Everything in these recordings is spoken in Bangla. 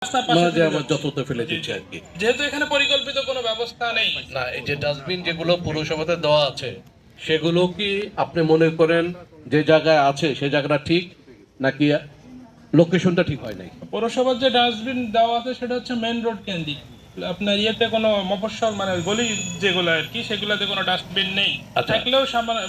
যতটা ফেলে দিচ্ছে আর কি, যেহেতু এখানে পরিকল্পিত কোনো ব্যবস্থা নেই। না এই যে ডাস্টবিন যেগুলো পৌরসভাতে দেওয়া আছে সেগুলো কি আপনি মনে করেন যে জায়গায় আছে সে জায়গাটা ঠিক, নাকি লোকেশনটা ঠিক হয় নাই? পৌরসভার যে ডাস্টবিন দেওয়া আছে সেটা হচ্ছে মেন রোড কেন্দ্রিক। আপনার ইয়েতে কোনো মফস্বল মানে গলি যেগুলো আর কি সেগুলোতে কোনো ডাস্টবিন নেই। আচ্ছা। থাকলেও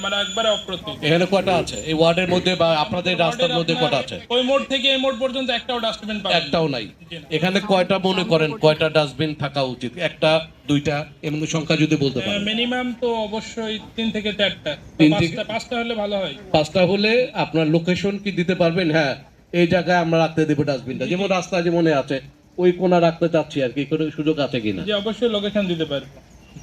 মানে একবারে অপ্রতুল। এখানে কয়টা আছে এই ওয়ার্ডের মধ্যে বা আপনাদের আমাদের রাস্তার মধ্যে আপনার কয়টা আছে? ওই মোড় থেকে এই মোড় পর্যন্ত একটাও ডাস্টবিন পাবেন না। একটাও নাই। জি না। এখানে কয়টা মনে করেন কয়টা ডাস্টবিন থাকা উচিত? একটা, দুইটা, এমন সংখ্যা যদি বলতে পারেন। মিনিমাম তো অবশ্যই 3 থেকে 4টা, তিন থেকে- পাঁচটা হলে ভালো হয়। পাঁচটা হলে আপনার লোকেশন কি দিতে পারবেন? হ্যাঁ, এই জায়গায় আমরা রাখতে দেবো ডাস্টবিনটা, যেমন রাস্তা যেমন আছে ওই কোণা রাখতে চাচ্ছি আর কি, কোনো সুযোগ আছে কিনা? যে অবশ্যই লোকেশন দিতে পারবে।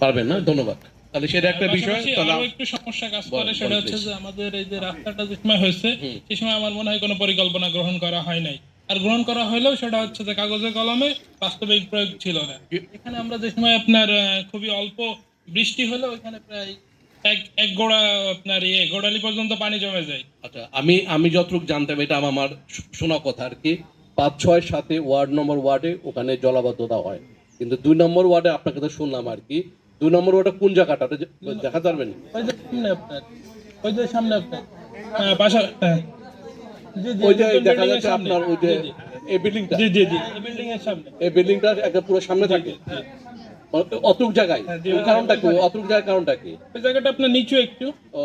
পারবেন না? ধন্যবাদ। তাহলে সেটা একটা বিষয়। পাশাপাশি তাহলে আরো একটু সমস্যা কাজ করে, বলেন, সেটা বলেন, হচ্ছে please। যে আমাদের এই যে রাস্তাটা যে সময় হয়েছে সেই সময় আমার মনে হয় কোনো পরিকল্পনা গ্রহণ করা হয় নাই। আর গ্রহণ করা হলেও সেটা হচ্ছে যে কাগজে কলমে বাস্তবিক প্রয়োগ ছিল না। এখানে আমরা যে সময় আপনার খুবই অল্প বৃষ্টি হলেও এখানে প্রায় এক গোড়া আপনার গোড়ালি পর্যন্ত পানি জমে যায়। আচ্ছা, আমি যতটুকু জানতাম, এটা আমার শোনা কথা আর কি, 5, 6, 7 ওয়ার্ড নম্বর ওয়ার্ডে ওখানে জলাবদ্ধতা হয়, কিন্তু 2 নম্বর ওয়ার্ডে আপনার কথা শুনলাম আর কি। 2 নম্বর ওয়ার্ডে কোন জায়গাটা ওটা দেখা যাবেন? ওই যে সামনে আপনার, ওই যে সামনে আপনার পাশা, হ্যাঁ জি জি, ওই যে নতুন দেখা building এর যাচ্ছে সামনে। আপনার ওই যে জি, জি। এই বিল্ডিংটা, জি জি জি, এই বিল্ডিং এর সামনে। এই বিল্ডিংটা একটা পুরো সামনে থাকে অতটুক জায়গায়। হ্যাঁ, জি, ওই কারণটা কি? অতটুক জায়গার কারণটা কি? ওই জায়গাটা আপনার নিচু একটু, ও,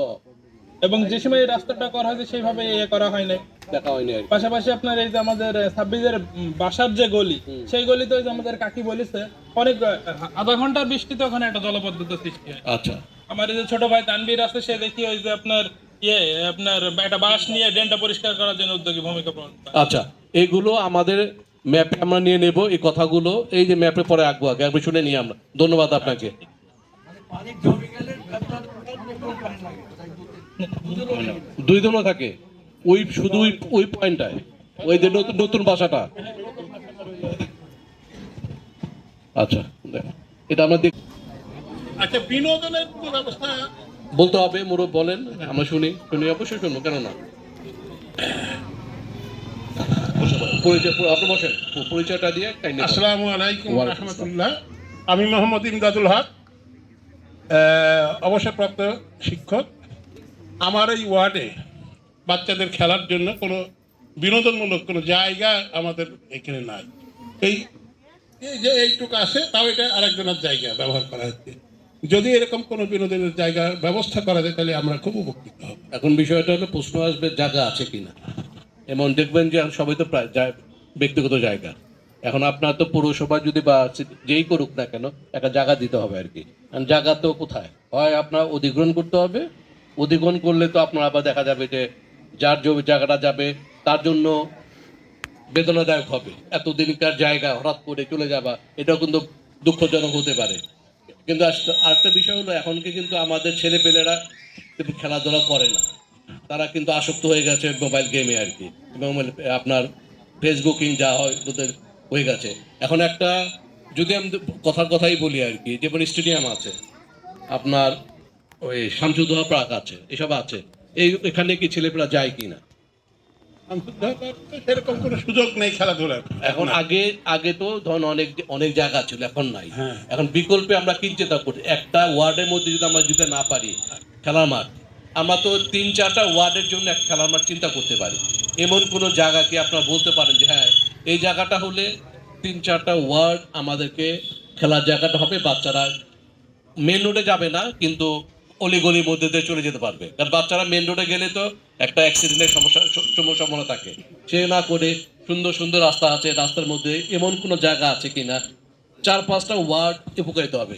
এবং যে সময় এই রাস্তাটা করা হয়েছে সেইভাবে ইয়ে করা হয় নাই। দেখা হয়নি আর কি। পাশাপাশি আপনার এই যে আমাদের সাব্বিরের বাসার যে গলি, সেই গলিতে ওই যে আমাদের কাকি বলেছে অনেক আধা ঘন্টার বৃষ্টিতে ওখানে একটা জলবদ্ধতা সৃষ্টি হয়। আচ্ছা, আমার এই যে ছোট ভাই তানভীর আছে, সে দেখি ওই যে আপনার আপনার একটা বাঁশ নিয়ে ড্রেনটা পরিষ্কার করার জন্য উদ্যোগী ভূমিকা পালন করে। আচ্ছা, এগুলো আমাদের ম্যাপে আমরা নিয়ে নেব এই কথাগুলো, এই যে ম্যাপে পরে আঁকবো, আগে একবার শুনে নিই আমরা। ধন্যবাদ আপনাকে। দুই ধরনের থাকে, ওই শুধু ওই পয়েন্টটায়, ওই যে নতুন নতুন বাসাটা। আচ্ছা, এটা আমরা আচ্ছা, বিনোদনের কোনো ব্যবস্থা? বলতে হবে, মুরব বলেন, আমরা শুনি শুনি, অবশ্যই শুনবো, কেন না। পরিচয় আপনি বসেন, পরিচয়টা দিয়ে কাইন্ডলি। আসসালামু আলাইকুম ওয়ালাইকুম রহমতুল্লাহ। আমি মোহাম্মদ ইমদাদুল হক, অবসরপ্রাপ্ত শিক্ষক। আমার এই ওয়ার্ডে বাচ্চাদের খেলার জন্য কোনো বিনোদনমূলক কোনো জায়গা আমাদের এখানে নাই। এই এই যে এইটুকু আছে, তাও এটা আরেকজনের জায়গা ব্যবহার করা হচ্ছে। যদি এরকম কোনো বিনোদনের জায়গার ব্যবস্থা করা যায় তাহলে আমরা খুব উপকৃত হব। এখন বিষয়টা হলো, প্রশ্ন আসবে জায়গা আছে কিনা। এমন দেখবেন যে সবাই তো প্রায় ব্যক্তিগত জায়গা। এখন আপনার তো পৌরসভা যদি বা যেই করুক না কেন একটা জায়গা দিতে হবে আর কি। কারণ জায়গা তো কোথায় হয়, আপনার অধিগ্রহণ করতে হবে। অধিগ্রহণ করলে তো আপনার আবার দেখা যাবে যে যার জমি জায়গাটা যাবে তার জন্য বেদনাদায়ক হবে। এতদিনকার জায়গা হঠাৎ করে চলে যাবা, এটাও কিন্তু দুঃখজনক হতে পারে। কিন্তু আরেকটা বিষয় হলো, এখনকে কিন্তু আমাদের ছেলেপেলেরা কিন্তু খেলাধুলা করে না, তারা কিন্তু আসক্ত হয়ে গেছে মোবাইল গেমে আর কি, এবং আপনার ফেসবুকিং যা হয় ওদের হয়ে গেছে। এখন একটা, যদি আমি কথাই বলি আর কি, যেমন স্টেডিয়াম আছে আপনার, ওই শামসুদ্দোহা পার্ক আছে, এসব আছে, এখানে কি ছেলেপেলা যায় কি না? সেরকম কোনো সুযোগ নেই খেলাধুলার এখন আগে তো ধরুন অনেক অনেক জায়গা ছিল, এখন নাই। হ্যাঁ। এখন বিকল্পে আমরা কি চিন্তা করি, একটা ওয়ার্ডের মধ্যে যদি আমরা দিতে না পারি খেলার মাঠ, আমরা তো 3-4টা ওয়ার্ডের জন্য এক খেলার মাঠ চিন্তা করতে পারি। এমন কোনো জায়গা কি আপনারা বলতে পারেন যে হ্যাঁ, এই জায়গাটা হলে 3-4টা ওয়ার্ড আমাদেরকে খেলার জায়গাটা হবে, বাচ্চারা মেন রোডে যাবে না কিন্তু অলিগলির মধ্যে দিয়ে চলে যেতে পারবে, কারণ বাচ্চারা মেন রোডে গেলে তো একটা অ্যাক্সিডেন্টের সম্ভাবনা থাকে। সে না করে সুন্দর সুন্দর রাস্তা আছে, রাস্তার মধ্যে এমন কোনো জায়গা আছে কিনা 4-5টা ওয়ার্ড উপকারিত হবে।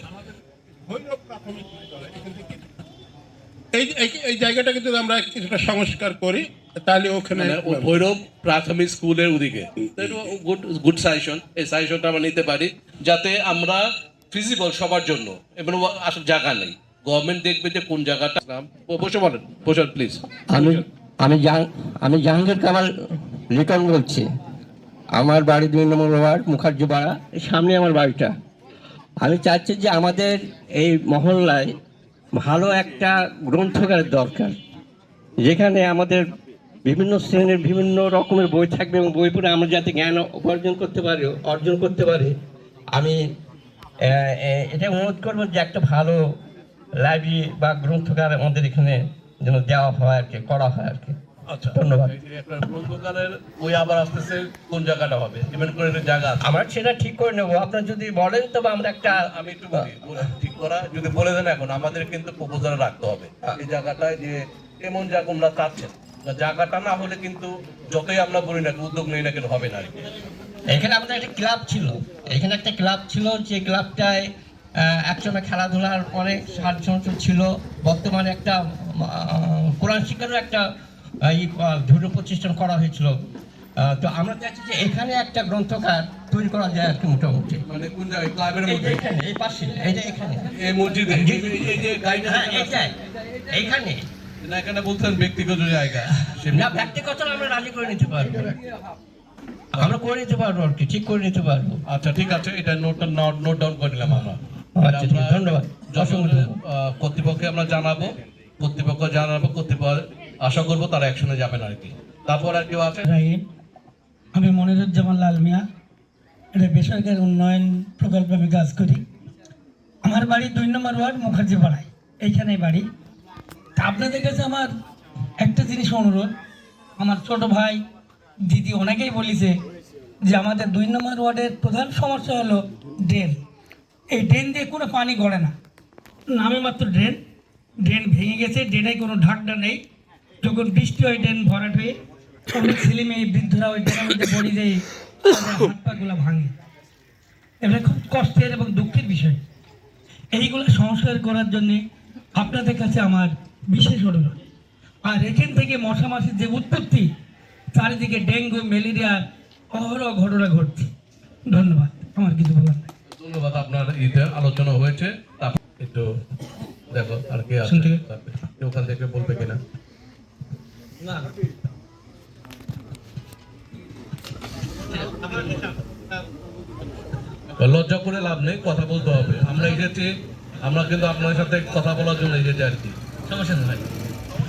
এই এই জায়গাটাকে যদি আমরা কিছুটা সংস্কার করি তাহলে ওখানে মানে ভৈরব প্রাথমিক স্কুলের ওদিকে গুড সাজেশন, এই সাজেশনটা আমরা নিতে পারি, যাতে আমরা ফিজিবল সবার জন্য, এবং আসলে জায়গা নেই, গভর্নমেন্ট দেখবে যে কোন জায়গাটা। বসে বলেন, বসেন প্লিজ। আমি আমি আমি জাহাঙ্গীর কামাল লিটন বলছি। আমার বাড়ি 2 নম্বর ওয়ার্ড মুখার্জি পাড়া, সামনে আমার বাড়িটা। আমি চাচ্ছি যে আমাদের এই মহল্লায় ভালো একটা গ্রন্থাগারের দরকার, যেখানে আমাদের বিভিন্ন শ্রেণীর বিভিন্ন রকমের বই থাকবে এবং বই পড়ে আমরা যাতে জ্ঞান অর্জন করতে পারি আমি এটা অনুরোধ করবো যে একটা ভালো লাইব্রেরি বা গ্রন্থগার আমাদের এখানে যেন দেওয়া হয় আর কি, করা হয় আর কি। আচ্ছা, ধন্যবাদ। এই যে একটা গ্রন্থকারের বই আবার আসতেছে, কোন জায়গাটা হবে ইভেন্ট করে একটা জায়গা আছে? আমরা সেটা ঠিক করে নেবো, আপনার যদি বলেন তবে আমরা একটা আমি একটু বলি, ঠিক করা যদি বলে দেন, এখন আমাদের কিন্তু প্রপোজাল রাখতে হবে এই জায়গাটায় যে কেমন জায়গা আমরা চাচ্ছেন। জায়গাটা না হলে কিন্তু যতই আমরা বলি না, উদ্যোগ নেই না কেন, হবে না আর কি। এখানে আমাদের একটা ক্লাব ছিল, এখানে একটা ক্লাব ছিল, যে ক্লাবটায় একসময় খেলাধুলার অনেক সাহায্য ছিল। বর্তমানে একটা কোরআন শিক্ষারও একটা দৃঢ় প্রতিষ্ঠান করা হয়েছিল। তো আমরা চাইছি যে এখানে একটা গ্রন্থকার তৈরি করা যায় আর কি, মোটামুটি। মানে কোন জায়গায়? ক্লাবের মধ্যে? এখানে, এই পাশে, এইটা এখানে, এই মসজিদে? এই যে গাইড, হ্যাঁ এইটাই, এইখানে না এখানে বলছেন ব্যক্তিগত জায়গা? না, ব্যক্তিগত আমরা রাজি করে নিতে পারবো, আমরা করে নিতে পারবো আর কি, ঠিক করে নিতে পারবো। আচ্ছা ঠিক আছে, এটা নোট ডাউন করে নিলাম আমরা। আচ্ছা, ঠিক আছে, ধন্যবাদ। কর্তৃপক্ষকে আমরা জানাবো, কর্তৃপক্ষ আশা করবো তারা অ্যাকশনে যাবেন আর কি। তারপর আর কেউ আছে? রাহিম, আমি মনিরুজ্জামান লাল মিয়া, এটা বেসরকারি উন্নয়ন প্রকল্পে আমি কাজ করি। আমার বাড়ি 2 নম্বর ওয়ার্ড মুখার্জি পাড়ায়, এইখানেই বাড়ি। তা আপনাদের কাছে আমার একটা জিনিস অনুরোধ, আমার ছোট ভাই দিদি অনেকেই বলেছে যে আমাদের 2 নম্বর ওয়ার্ডের প্রধান সমস্যা হলো ড্রেন। এই ড্রেন দিয়ে কোনো পানি গড়ে না, নামে মাত্র ড্রেন ভেঙে গেছে, ড্রেনে কোনো ঢাকনা নেই। যখন বৃষ্টি হয় ড্রেন ভরাট হয়ে অনেক ছেলে মেয়ে বৃদ্ধরা ওই ড্রেনের মধ্যে পড়ে যায়, তাদের হাত পাগুলো ভাঙে। এটা খুব কষ্টের এবং দুঃখের বিষয়। এইগুলো সংস্কার করার জন্যে আপনাদের কাছে আমার বিশেষ অনুরোধ। আর এখান থেকে মশা মাছির যে উৎপত্তি, চারিদিকে ডেঙ্গু ম্যালেরিয়া অহরহ ঘটনা ঘটছে। ধন্যবাদ, আমার কিছু বলার নেই। ধন্যবাদ। আপনার ঈদে আলোচনা হয়েছে, একটু দেখো আর কে আছে, কেউ ওখান থেকে বলবে কিনা। লজ্জা করে লাভ নেই, কথা বলতে হবে। আমরা এসেছি, আমরা কিন্তু আপনার সাথে কথা বলার জন্য এসেছি আর কি, সমস্যা নেই।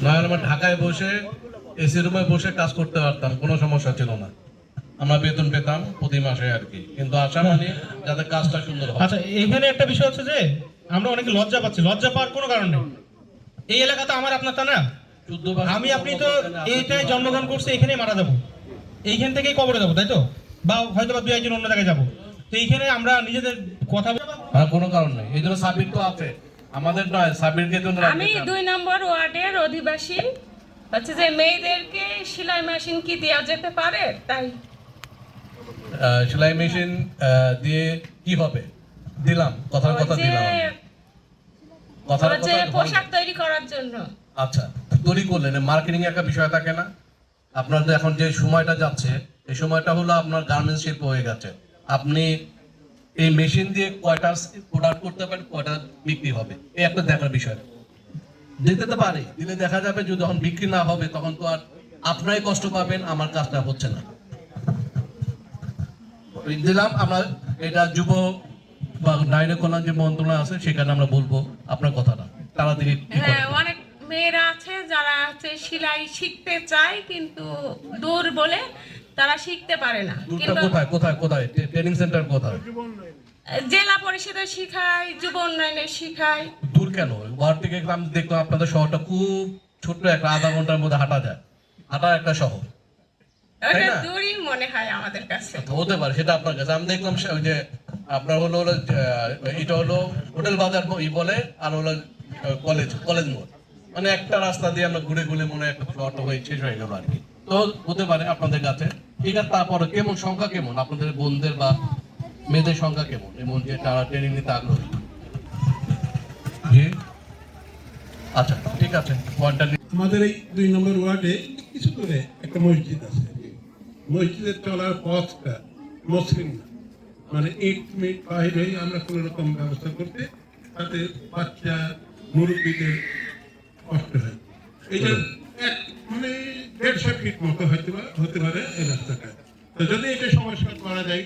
নয় আমরা ঢাকায় বসে এসি রুমে বসে কাজ করতে পারতাম, কোনো সমস্যা ছিল না, আমরা বেতন পেতাম প্রতি মাসে আর কি। কিন্তু আশা মানে যাতে কাজটা সুন্দর হয়। আচ্ছা, এখানে একটা বিষয় হচ্ছে যে আমরা অনেকে লজ্জা পাচ্ছি। লজ্জা পাওয়ার কোনো কারণ নেই। এই এলাকা তো আমার, আপনার তা না। আমি আপনি তো এইটাই জন্মগ্রহণ করছি, এখানেই মারা যাবো, এইখান থেকেই কবরে যাবো, তাই তো? বা হয়তো বা 2-1 জন অন্য জায়গায় যাবো। তো এইখানে আমরা নিজেদের কথা কোনো কারণ নেই, এই জন্য সাবির তো আছে আমাদের, নয় সাবিরকে জন্য। আমি 2 নম্বর ওয়ার্ডের অধিবাসী, হচ্ছে যে মেয়েদেরকে সেলাই মেশিন কি দেওয়া যেতে পারে, তাই সেলাই মেশিন দিয়ে কি হবে? দিলাম, কথার কথা দিলাম, কথার কথা। পোশাক তৈরি করার জন্য। আচ্ছা, তৈরি করলেন, মার্কেটিং একটা বিষয় থাকে না আপনার? এখন যে সময়টা যাচ্ছে, এই সময়টা হলো আপনার গার্মেন্টস শিল্প হয়ে গেছে। আপনি এই মেশিন দিয়ে কয়টা প্রোডাক্ট করতে পারেন, কয়টা বিক্রি হবে, এই একটা দেখার বিষয়। দিতে তো পারে, দিলে দেখা যাবে যে যখন বিক্রি না হবে তখন তো আর আপনারাই কষ্ট পাবেন, আমার কাজটা হচ্ছে না। দিলাম আমরা, এটা যুব বা নারী কল্যাণ যে মন্ত্রণালয় আছে সেখানে আমরা বলবো আপনার কথাটা, তারা থেকে হ্যাঁ, অনেক মেয়েরা আছে যারা হচ্ছে সেলাই শিখতে চায় কিন্তু দূর বলে তারা শিখতে পারে না। কিন্তু কোথায় কোথায় কোথায় ট্রেনিং সেন্টার কোথায়? জেলা পরিষদে শিখায়, যুব উন্নয়নে শিখায়। দূর কেন? ওয়ার্ড থেকে আমি দেখলাম আপনাদের শহরটা খুব ছোট্ট, একটা আধা ঘন্টার মধ্যে হাঁটা যায়, হাঁটার একটা শহর। ওটা দূরই মনে হয় আমাদের কাছে। হতে পারে, সেটা আপনার কাছে। আমি দেখলাম ওই যে আপনার হলো এটা হলো হোটেল বাজার বলে, আর হলো কলেজ মোড়, মানে একটা রাস্তা দিয়ে আমরা ঘুরে ঘুরে মনে হয় একটা শহরটা হয়ে শেষ হয়ে গেল আর কি। তো হতে পারে আপনাদের কাছে, ঠিক আছে। তারপরে কেমন সংখ্যা, কেমন আপনাদের বোনদের বা মেয়েদের সংখ্যা কেমন, এমন যে তারা ট্রেনিং নিতে আগ্রহী? জি, আচ্ছা ঠিক আছে। আমাদের এই 2 নম্বর ওয়ার্ডে কিছু করে একটা মসজিদ আছে। মসজিদের চলার পথটা মসৃণ না, মানে 1 মিনিট বাইরে আমরা কোনো রকম ব্যবস্থা করতে, তাতে বাচ্চা মুরব্বীদের কষ্ট হয়। এই যে মানে 150 ফিট মতো হতে পারে এই রাস্তাটা। তো যদি এটা সংস্কার করা যায়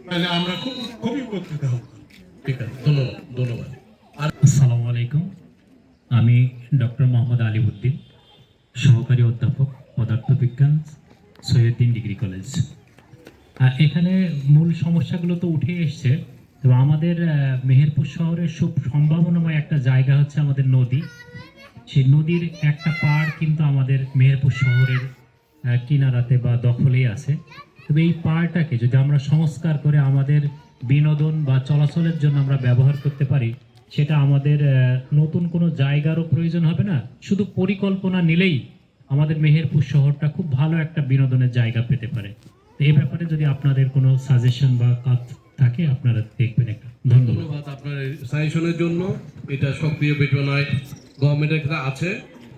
তাহলে আমরা খুবই উপকৃত হব। ঠিক আছে, ধন্যবাদ ধন্যবাদ। আসসালামু আলাইকুম, আমি ডক্টর মোহাম্মদ আলিউদ্দিন, সহকারী অধ্যাপক পদার্থবিজ্ঞান, সৈয়দদিন ডিগ্রি কলেজ। এখানে মূল সমস্যাগুলো তো উঠে এসছে। তো আমাদের মেহেরপুর শহরের খুব সম্ভাবনাময় একটা জায়গা হচ্ছে আমাদের নদী। সেই নদীর একটা পাড় কিন্তু আমাদের মেহেরপুর শহরের কিনারাতে বা দখলেই আছে। তবে এই পাড়টাকে যদি আমরা সংস্কার করে আমাদের বিনোদন বা চলাচলের জন্য আমরা ব্যবহার করতে পারি, সেটা আমাদের নতুন কোনো জায়গারও প্রয়োজন হবে না। শুধু পরিকল্পনা নিলেই আমাদের মেহেরপুর শহরটা খুব ভালো একটা বিনোদনের জায়গা পেতে পারে। এই ব্যাপারে যদি আপনাদের কোনো সাজেশন বা কাজ থাকে আপনারা দেখবেন একটা। ধন্যবাদ। ধন্যবাদ আপনার সাজেশনের জন্য। এটা সক্রিয় বিবেচনায় গভর্নমেন্টের কাছে আছে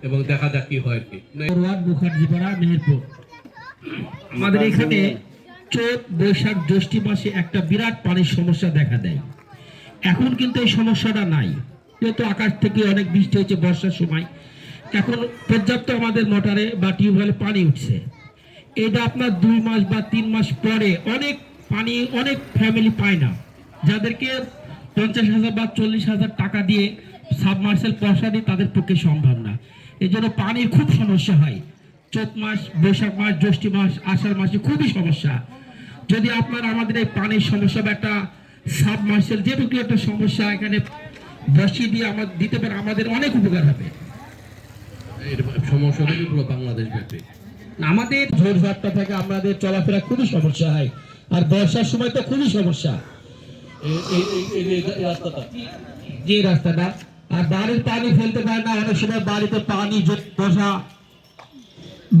এবং দেখা যাক কি হয় কি। ফরওয়ার্ড মুখার্জিপাড়া, মেহেরপুর। আমাদের এখানে চৈত, বৈশাখ, জ্যৈষ্ঠ মাসে একটা বিরাট পানির সমস্যা দেখা দেয়। এখন কিন্তু এই সমস্যাটা নাই, যেহেতু আকাশ থেকে অনেক বৃষ্টি হয়েছে বর্ষার সময়। এখন পর্যাপ্ত আমাদের মোটরে বা টিউবওয়েলে পানি উঠছে। এটা আপনার 2 মাস বা 3 মাস পরে অনেক পানি অনেক ফ্যামিলি পায় না, যাদেরকে 50,000 বা 40,000 টাকা দিয়ে সাবমার্সেল পয়সা দিয়ে তাদের পক্ষে সম্ভব না। এই জন্য পানির খুব সমস্যা হয়। চৈত মাস, বৈশাখ মাস, জ্যৈষ্ঠ মাস, আষাঢ় মাসে খুবই সমস্যা। যদি আপনারা আমাদের এই পানির সমস্যা বা একটা সাবমার্সেল যে কোনো একটা সমস্যা এখানে বসিয়ে দিয়ে আমাদের দিতে পারে, আমাদের অনেক উপকার হবে। এই সমস্যাটা কি পুরো বাংলাদেশ ব্যাপী? আমাদের ঝোড়ঝাপটা থেকে আমাদের চলাফেরা খুবই সমস্যা হয়, আর বর্ষার সময় তো খুবই সমস্যা। এই রাস্তাটা যে রাস্তাটা, আর বাড়ির পানি ফেলতে পারে না, অনেক সময় বাড়িতে পানি বসা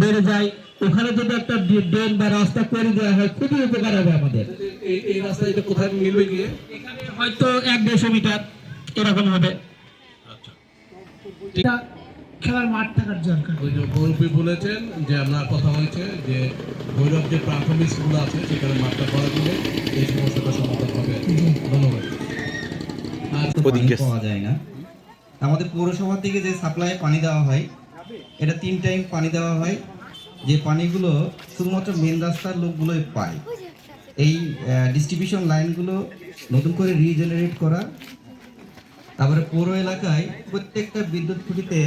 বেড়ে যায়। ওখানে যদি একটা ড্রেন বা রাস্তা করে দেওয়া হয় খুবই উপকার হবে আমাদের। এই রাস্তা এটা কোথায় মিলবে গিয়ে? হয়তো 1-150 মিটার এরকম হবে। খেলার মাঠ থাকার দরকার। ওই যে মুরব্বী বলেছেন যে আমরা কথা হয়েছে যে ভৈরব যে প্রাথমিক স্কুল আছে সেখানে মাঠটা করা দিলে এই সমস্যাটা সমাধান হবে। ধন্যবাদ। পানি পাওয়া যায় না। আমাদের পৌরসভা থেকে যে সাপ্লাই পানি দেওয়া হয়, এটা 3 টাইম পানি দেওয়া হয়। যে পানিগুলো শুধুমাত্র মেন রাস্তার লোকগুলোই পায়। এই ডিস্ট্রিবিউশন লাইনগুলো নতুন করে রিজেনারেট করা, তারপরে পৌর এলাকায় প্রত্যেকটা বিদ্যুৎ খুঁটিতে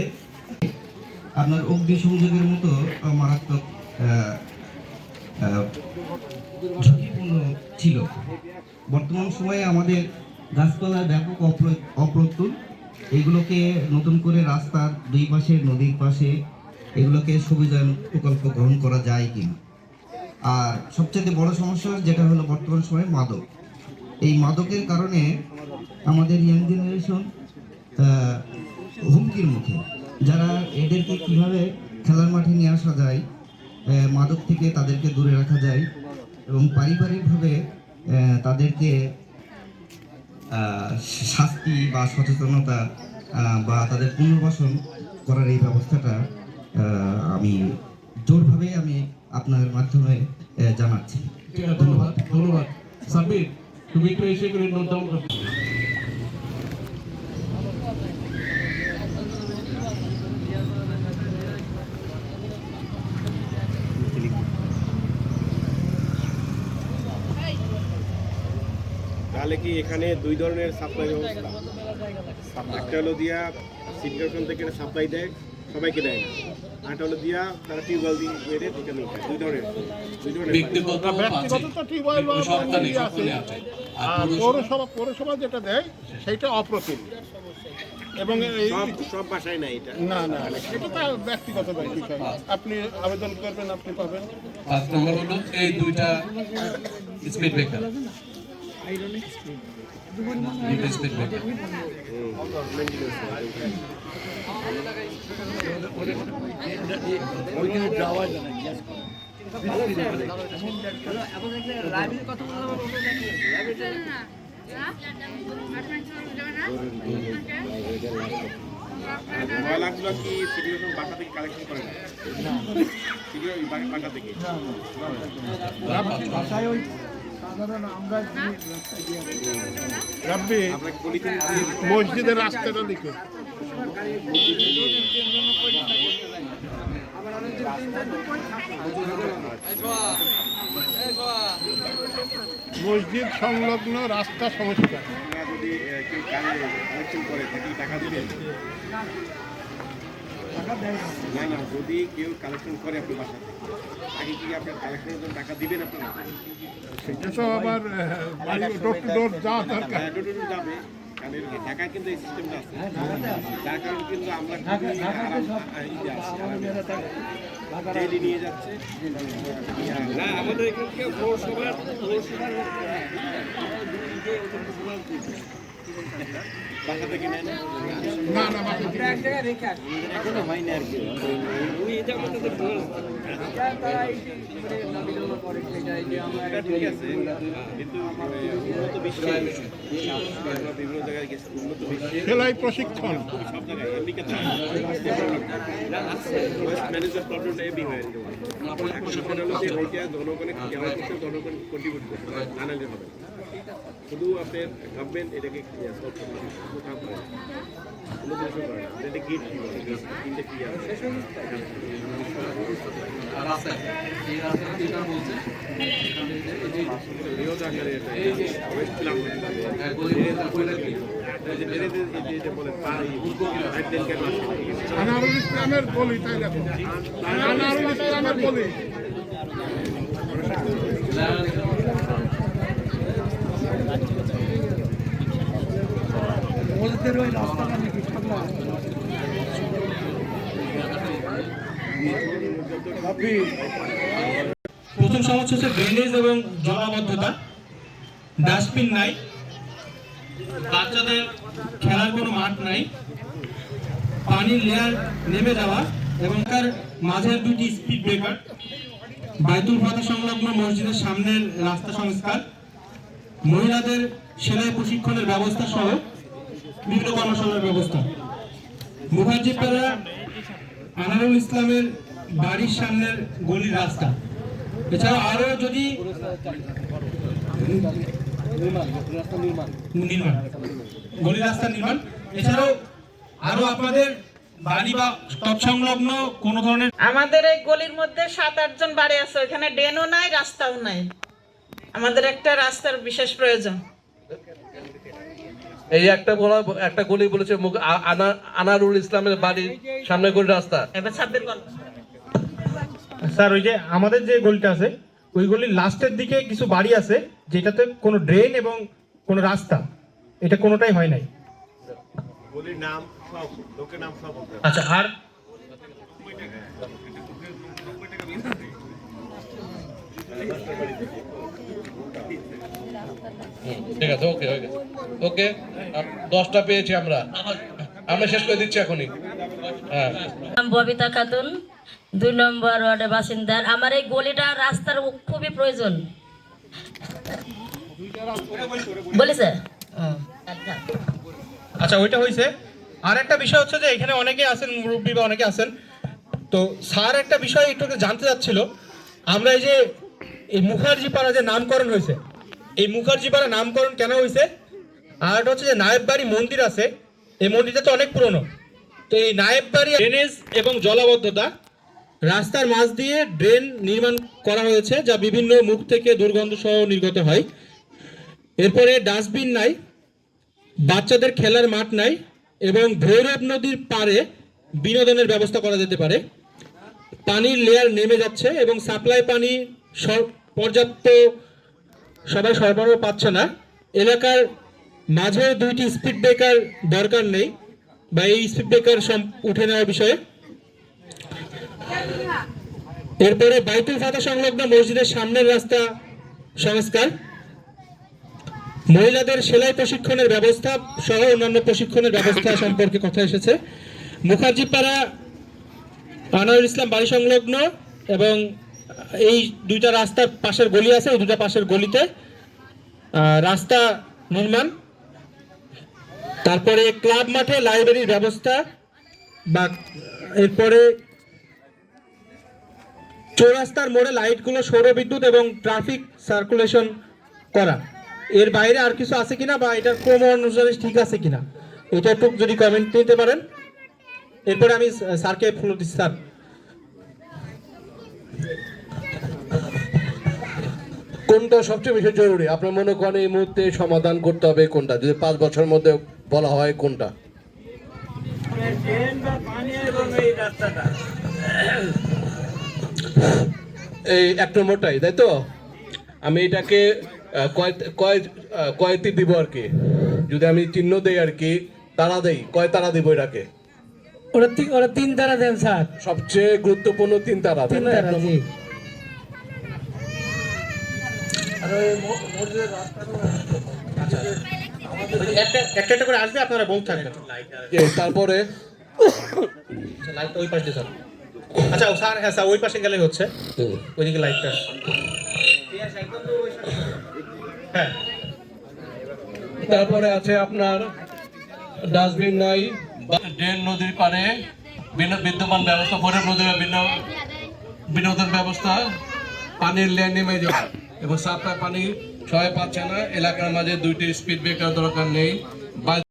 আপনার অগ্নিসংযোগের মতো মারাত্মক ঝুঁকিপূর্ণ ছিল। বর্তমান সময়ে আমাদের গাছপালার ব্যাপক অপ্রতুল। এইগুলোকে নতুন করে রাস্তার 2 পাশে, নদীর পাশে এগুলোকে সবুজায়ন প্রকল্প গ্রহণ করা যায় কিনা। আর সবচেয়ে বড় সমস্যা যেটা হলো বর্তমান সময়ে মাদক। এই মাদকের কারণে আমাদের ইয়াং জেনারেশন হুমকির মুখে। যারা এদেরকে কিভাবে খেলার মাঠে নিয়ে আসা যায়, মাদক থেকে তাদেরকে দূরে রাখা যায় এবং পারিবারিকভাবে তাদেরকে শাস্তি বা সচেতনতা বা তাদের পুনর্বাসন করার এই ব্যবস্থাটা আমি জোরভাবে আমি আপনার মাধ্যমে জানাচ্ছি। ধন্যবাদ। ধন্যবাদ। সাব্বির, তুমি একটু এসে করে নোট ডাউন করো। তাহলে কি এখানে 2 ধরনের সাপ্লাই ব্যবস্থা? একটা হলো দিয়া সিটি কর্পোরেশন থেকে সাপ্লাই দেয়, সবাইকে দেয় না। আরেকটা হলো দিয়া তারা টিউবওয়েল দিয়ে বেড়ে এখানে খায়। 2 ধরনের ব্যক্তিগত তো টিউবওয়েল বা পানি আছে। আর পৌরসভা যেটা দেয় সেইটা অপ্রতুল এবং সব বাসায় নাই এটা। না না, এটা তো ব্যক্তিগত বিষয়। আপনি আবেদন করবেন, আপনি পাবেন। 5 নম্বর হলো এই 2টা স্পিড ব্রেকার। স্পিড ব্রেকার ওইখানে যাওয়া যায় না। ময়লাগুলো কি সিটি কর্পোরেশন বাসা থেকে কালেকশন করে না? বাসা থেকে রাব্বি মসজিদের রাস্তাটা লিখো। মসজিদ সংলগ্ন রাস্তা সংস্কার। যদি কেউ কালেকশন করে টাকা দিবেন? না না, যদি কেউ কালেকশন করে আপনার বাসা থেকে, আগে কি আপনার কালেকশনের জন্য টাকা দিবেন আপনারা? সেটা তো আবার বাড়ি ডোর টু ডোর যাওয়া দরকার। হ্যাঁ, ডোর যাবে, কারণ ঢাকায় কিন্তু এই সিস্টেমটা আছে, যার কারণে কিন্তু আমরা ডেইলি নিয়ে যাচ্ছে। না, আমাদের এখানে পৌরসভার বাসা থেকে নেয় না, না না বাকি এখনো হয়নি আর কি। এটা ঠিক আছে, কিন্তু উন্নত বিশ্বে আমরা বিভিন্ন জায়গায় গেছি, উন্নত বিশ্বে সেলাই প্রশিক্ষণ সব জায়গায় আমেরিকা ম্যানেজার প্রবলেমটা এমনি হয় আর কি। এখন সেটা হলো যে ওইটা জনগণের কেমন করতে জনগণ কন্ট্রিবিউট করতে হবে, জানালে হবে না। শুধু আপনার গভর্নমেন্ট এটাকে সলভ করতে কোথাও করে না, কোনো কিছু করে না। এটা গেট কি বলে, গেটটা কি আছে বৃহৎ আকারে ওয়েস্ট ক্লাব আনারুল ইসলামের গলি, তাই দেখো আনারুল ইসলামের গলি। প্রথম সমস্যা হচ্ছে ড্রেনেজ এবং জলাবদ্ধতা, ডাস্টবিন নাই, বাচ্চাদের খেলার কোনো মাঠ নাই, পানির লেয়ার নেমে যাওয়া এবং তার মাঝের দুটি স্পিড ব্রেকার, বাইতুল ফাতহ সংলগ্ন মসজিদের সামনের রাস্তা সংস্কার, মহিলাদের সেলাই প্রশিক্ষণের ব্যবস্থা সহ বিভিন্ন কর্মশালার ব্যবস্থা। মুখার্জিপাড়া আনারুল ইসলামের বাড়ির সামনের গলির রাস্তা, এছাড়াও আরো যদি নির্মাণ গলির রাস্তা নির্মাণ, এছাড়াও আরো আপনাদের বাড়ি বা তৎসংলগ্ন কোন ধরনের আমাদের এই গলির মধ্যে 7-8 জন বাড়ি আছে, ওখানে ড্রেনও নাই, রাস্তাও নাই। আমাদের একটা রাস্তার বিশেষ প্রয়োজন। এই একটা গলি বলেছে আনারুল ইসলামের বাড়ির সামনে গলি রাস্তা। এবার ছাব্বির গল্প স্যার, ওই যে আমাদের যে গলিটা আছে ওই গলির লাস্টের দিকে কিছু বাড়ি আছে যেটাতে কোনো ড্রেন এবং কোনো রাস্তা, এটা কোনোটাই হয় নাই। গলির নাম সব, লোকের নাম সব বলতে হবে। আচ্ছা, আর ঠিক আছে, ওকে ওকে ওকে, 10টা পেয়েছি আমরা শেষ করে দিচ্ছি এখনই। হ্যাঁ, ববিতা খাতুন, 2 নম্বর ওয়ার্ডের বাসিন্দার। আমার এই গলিটা রাস্তার খুবই প্রয়োজন বলেছে। আচ্ছা, ওইটা হয়েছে। আর একটা বিষয় হচ্ছে যে এখানে অনেকে আছেন, মুরব্বী বা অনেকে আছেন, তো স্যার একটা বিষয় একটু জানতে চাচ্ছিল। আমরা এই যে এই মুখার্জিপাড়া যে নামকরণ হয়েছে, এই মুখার্জিপাড়া নামকরণ কেন হয়েছে? আর একটা হচ্ছে যে নায়েব বাড়ি মন্দির আছে, এই মন্দিরটা তো অনেক পুরনো, তো এই নায়েব বাড়ি ড্রেনেজ এবং জলাবদ্ধতা, রাস্তার মাঝ দিয়ে ড্রেন নির্মাণ করা হয়েছে যা বিভিন্ন মুখ থেকে দুর্গন্ধ সহ নির্গত হয়। এরপরে ডাস্টবিন নাই, বাচ্চাদের খেলার মাঠ নাই এবং ভৈরব নদীর পাড়ে বিনোদনের ব্যবস্থা করা যেতে পারে। পানির লেয়ার নেমে যাচ্ছে এবং সাপ্লাই পানি পর্যাপ্ত সবাই সরবরাহ পাচ্ছে না। এলাকার মাঝে 2টি স্পিড ব্রেকার দরকার নেই বা এই স্পিড ব্রেকার উঠে নেওয়ার বিষয়ে। এরপরে বাইতুল ফাতহ সংলগ্ন মসজিদের সামনের রাস্তা সংস্কার, মহিলাদের সেলাই প্রশিক্ষণের ব্যবস্থা সহ অন্যান্য প্রশিক্ষণের ব্যবস্থা সম্পর্কে কথা এসেছে। মুখার্জিপাড়া আনারুল ইসলাম বাড়ি সংলগ্ন এবং এই 2টা রাস্তার পাশের গলি আছে, ওই 2টা পাশের গলিতে রাস্তা নির্মাণ। তারপরে ক্লাব মাঠে লাইব্রেরির ব্যবস্থা, বা এরপরে চৌরাস্তার মোড়ে লাইটগুলো সৌর বিদ্যুৎ এবং ট্রাফিক সার্কুলেশন করা। এর বাইরে আর কিছু আছে কিনা বা এটার ক্রম অনুসারে ঠিক আছে কিনা এটা একটু যদি কমেন্ট দিতে পারেন। এরপরে আমি স্যারকে ফলো দিচ্ছি। স্যার, কোনটা সবচেয়ে বেশি জরুরি আপনার মনে করেন এই মুহূর্তে সমাধান করতে হবে? কোনটা যদি 5 বছরের মধ্যে বলা হয় কোনটা? এই 1 নম্বরটাই, তাই তো? আমি এটাকে কয়টি দিব আর কি, যদি আমি চিহ্ন দেই আর কি, তারা দেই, কয় তারা দিব এটাকে? ওরা 3 তারা দেন স্যার। সবচেয়ে গুরুত্বপূর্ণ 3 তারা, তাই না? জি। একটা একটা করে আসবে, আপনারা বলতে থাকবেন। তারপরে লাইটটা ওই পাশে স্যার। আচ্ছা স্যার, হ্যাঁ স্যার, ওই পাশে গেলে হচ্ছে, ওইদিকে লাইটটা। হ্যাঁ, তারপরে আছে আপনার ডাস্টবিন নাই, ড্রেন নদীর পাড়ে বিদ্যমান ব্যবস্থা, ভৈরব নদীর বিনোদন ব্যবস্থা, পানির লেন নেমে যাওয়া এবং সাপ্লাই পানি সবাই পাচ্ছে না। এলাকার মাঝে 2টি স্পিড ব্রেকার দরকার নেই।